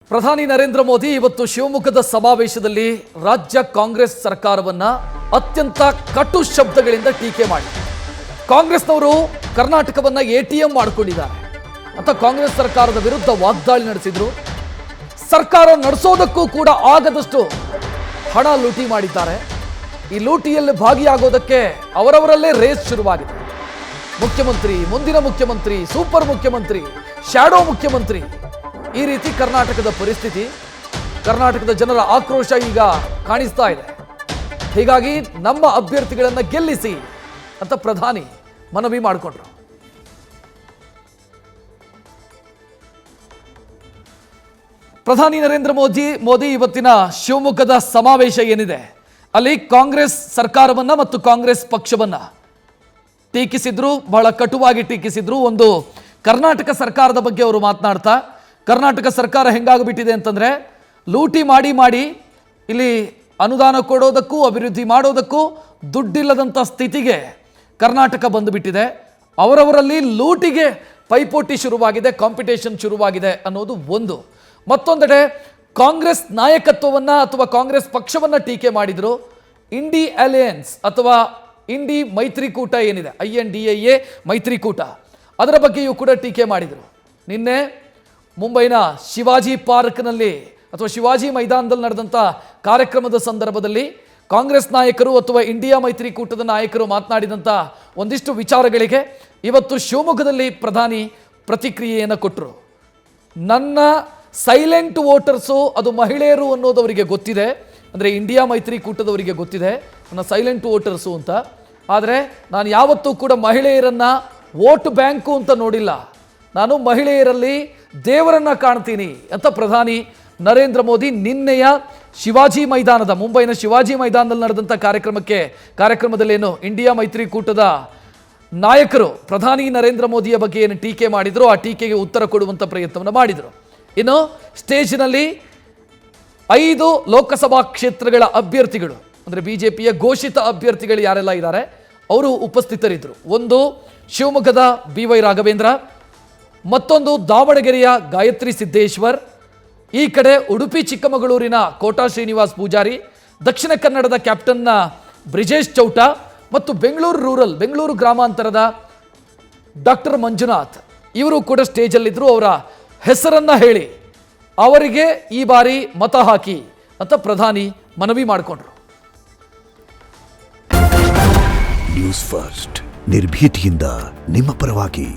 ಪ್ರಧಾನಿ ನರೇಂದ್ರ ಮೋದಿ ಇವತ್ತು ಶಿವಮೊಗ್ಗದ ಸಮಾವೇಶದಲ್ಲಿ ರಾಜ್ಯ ಕಾಂಗ್ರೆಸ್ ಸರ್ಕಾರವನ್ನ ಅತ್ಯಂತ ಕಟು ಶಬ್ದಗಳಿಂದ ಟೀಕೆ ಮಾಡಿದ್ದಾರೆ. ಕಾಂಗ್ರೆಸ್ನವರು ಕರ್ನಾಟಕವನ್ನ ಎಟಿಎಂ ಮಾಡಿಕೊಂಡಿದ್ದಾರೆ ಅಂತ ಕಾಂಗ್ರೆಸ್ ಸರ್ಕಾರದ ವಿರುದ್ಧ ವಾಗ್ದಾಳಿ ನಡೆಸಿದ್ರು. ಸರ್ಕಾರ ನಡೆಸೋದಕ್ಕೂ ಕೂಡ ಆಗದಷ್ಟು ಹಣ ಲೂಟಿ ಮಾಡಿದ್ದಾರೆ. ಈ ಲೂಟಿಯಲ್ಲಿ ಭಾಗಿಯಾಗೋದಕ್ಕೆ ಅವರವರಲ್ಲೇ ರೇಸ್ ಶುರುವಾಗಿದೆ. ಮುಖ್ಯಮಂತ್ರಿ, ಮುಂದಿನ ಮುಖ್ಯಮಂತ್ರಿ, ಸೂಪರ್ ಮುಖ್ಯಮಂತ್ರಿ, ಶ್ಯಾಡೋ ಮುಖ್ಯಮಂತ್ರಿ, ಈ ರೀತಿ ಕರ್ನಾಟಕದ ಪರಿಸ್ಥಿತಿ, ಕರ್ನಾಟಕದ ಜನರ ಆಕ್ರೋಶ ಈಗ ಕಾಣಿಸ್ತಾ ಇದೆ. ಹೀಗಾಗಿ ನಮ್ಮ ಅಭ್ಯರ್ಥಿಗಳನ್ನು ಗೆಲ್ಲಿಸಿ ಅಂತ ಪ್ರಧಾನಿ ಮನವಿ ಮಾಡಿಕೊಂಡ್ರು. ಪ್ರಧಾನಿ ನರೇಂದ್ರ ಮೋದಿ ಇವತ್ತಿನ ಶಿವಮೊಗ್ಗದ ಸಮಾವೇಶ ಏನಿದೆ ಅಲ್ಲಿ ಕಾಂಗ್ರೆಸ್ ಸರ್ಕಾರವನ್ನ ಮತ್ತು ಕಾಂಗ್ರೆಸ್ ಪಕ್ಷವನ್ನ ಟೀಕಿಸಿದ್ರು, ಬಹಳ ಕಟುವಾಗಿ ಟೀಕಿಸಿದ್ರು. ಒಂದು ಕರ್ನಾಟಕ ಸರ್ಕಾರದ ಬಗ್ಗೆ ಅವರು ಮಾತನಾಡ್ತಾ, ಕರ್ನಾಟಕ ಸರ್ಕಾರ ಹೆಂಗಾಗ್ಬಿಟ್ಟಿದೆ ಅಂತಂದ್ರೆ ಲೂಟಿ ಮಾಡಿ ಮಾಡಿ ಇಲ್ಲಿ ಅನುದಾನ ಕೊಡೋದಕ್ಕೂ ಅಭಿವೃದ್ಧಿ ಮಾಡೋದಕ್ಕೂ ದುಡ್ಡಿಲ್ಲದಂಥ ಸ್ಥಿತಿಗೆ ಕರ್ನಾಟಕ ಬಂದುಬಿಟ್ಟಿದೆ. ಅವರವರಲ್ಲಿ ಲೂಟಿಗೆ ಪೈಪೋಟಿ ಶುರುವಾಗಿದೆ, ಕಾಂಪಿಟೇಷನ್ ಶುರುವಾಗಿದೆ ಅನ್ನೋದು ಒಂದು. ಮತ್ತೊಂದೆಡೆ ಕಾಂಗ್ರೆಸ್ ನಾಯಕತ್ವವನ್ನು ಅಥವಾ ಕಾಂಗ್ರೆಸ್ ಪಕ್ಷವನ್ನು ಟೀಕೆ ಮಾಡಿದರು. ಇಂಡಿ ಅಲಯನ್ಸ್ ಅಥವಾ ಇಂಡಿ ಮೈತ್ರಿಕೂಟ ಏನಿದೆ, INDIA ಮೈತ್ರಿಕೂಟ, ಅದರ ಬಗ್ಗೆಯೂ ಕೂಡ ಟೀಕೆ ಮಾಡಿದರು. ನಿನ್ನೆ ಮುಂಬೈನ ಶಿವಾಜಿ ಪಾರ್ಕ್ನಲ್ಲಿ ಅಥವಾ ಶಿವಾಜಿ ಮೈದಾನದಲ್ಲಿ ನಡೆದಂಥ ಕಾರ್ಯಕ್ರಮದ ಸಂದರ್ಭದಲ್ಲಿ ಕಾಂಗ್ರೆಸ್ ನಾಯಕರು ಅಥವಾ ಇಂಡಿಯಾ ಮೈತ್ರಿಕೂಟದ ನಾಯಕರು ಮಾತನಾಡಿದಂಥ ಒಂದಿಷ್ಟು ವಿಚಾರಗಳಿಗೆ ಇವತ್ತು ಶಿವಮೊಗ್ಗದಲ್ಲಿ ಪ್ರಧಾನಿ ಪ್ರತಿಕ್ರಿಯೆಯನ್ನು ಕೊಟ್ಟರು. ನನ್ನ ಸೈಲೆಂಟ್ ವೋಟರ್ಸು ಅದು ಮಹಿಳೆಯರು ಅನ್ನೋದು ಅವರಿಗೆ ಗೊತ್ತಿದೆ, ಅಂದರೆ ಇಂಡಿಯಾ ಮೈತ್ರಿಕೂಟದವರಿಗೆ ಗೊತ್ತಿದೆ ನನ್ನ ಸೈಲೆಂಟ್ ವೋಟರ್ಸು ಅಂತ. ಆದರೆ ನಾನು ಯಾವತ್ತೂ ಕೂಡ ಮಹಿಳೆಯರನ್ನು ವೋಟ್ ಬ್ಯಾಂಕು ಅಂತ ನೋಡಿಲ್ಲ, ನಾನು ಮಹಿಳೆಯರಲ್ಲಿ ದೇವರನ್ನ ಕಾಣ್ತೀನಿ ಅಂತ ಪ್ರಧಾನಿ ನರೇಂದ್ರ ಮೋದಿ ನಿನ್ನೆಯ ಶಿವಾಜಿ ಮೈದಾನದ, ಮುಂಬೈನ ಶಿವಾಜಿ ಮೈದಾನದಲ್ಲಿ ನಡೆದಂಥ ಕಾರ್ಯಕ್ರಮದಲ್ಲೇನು ಇಂಡಿಯಾ ಮೈತ್ರಿಕೂಟದ ನಾಯಕರು ಪ್ರಧಾನಿ ನರೇಂದ್ರ ಮೋದಿಯ ಬಗ್ಗೆ ಏನು ಟೀಕೆ ಮಾಡಿದ್ರು ಆ ಟೀಕೆಗೆ ಉತ್ತರ ಕೊಡುವಂಥ ಪ್ರಯತ್ನವನ್ನು ಮಾಡಿದರು. ಇನ್ನು ಸ್ಟೇಜ್ನಲ್ಲಿ 5 ಲೋಕಸಭಾ ಕ್ಷೇತ್ರಗಳ ಅಭ್ಯರ್ಥಿಗಳು, ಅಂದರೆ BJPಯ ಘೋಷಿತ ಅಭ್ಯರ್ಥಿಗಳು ಯಾರೆಲ್ಲ ಇದ್ದಾರೆ ಅವರು ಉಪಸ್ಥಿತರಿದ್ದರು. ಒಂದು ಶಿವಮೊಗ್ಗದ BY ರಾಘವೇಂದ್ರ, ಮತ್ತೊಂದು ದಾವಣಗೆರೆಯ ಗಾಯತ್ರಿ ಸಿದ್ದೇಶ್ವರ್, ಈ ಕಡೆ ಉಡುಪಿ ಚಿಕ್ಕಮಗಳೂರಿನ ಕೋಟಾ ಶ್ರೀನಿವಾಸ್ ಪೂಜಾರಿ, ದಕ್ಷಿಣ ಕನ್ನಡದ ಕ್ಯಾಪ್ಟನ್ನ ಬ್ರಿಜೇಶ್ ಚೌಟ ಮತ್ತು ಬೆಂಗಳೂರು ಗ್ರಾಮಾಂತರದ ಡಾಕ್ಟರ್ ಮಂಜುನಾಥ್, ಇವರು ಕೂಡ ಸ್ಟೇಜಲ್ಲಿದ್ದರು. ಅವರ ಹೆಸರನ್ನ ಹೇಳಿ ಅವರಿಗೆ ಈ ಬಾರಿ ಮತ ಹಾಕಿ ಅಂತ ಪ್ರಧಾನಿ ಮನವಿ ಮಾಡಿಕೊಂಡ್ರು. ನ್ಯೂಸ್ ಫಸ್ಟ್ ನಿರ್ಭೀತಿಯಿಂದ ನಿಮ್ಮ ಪರವಾಗಿ.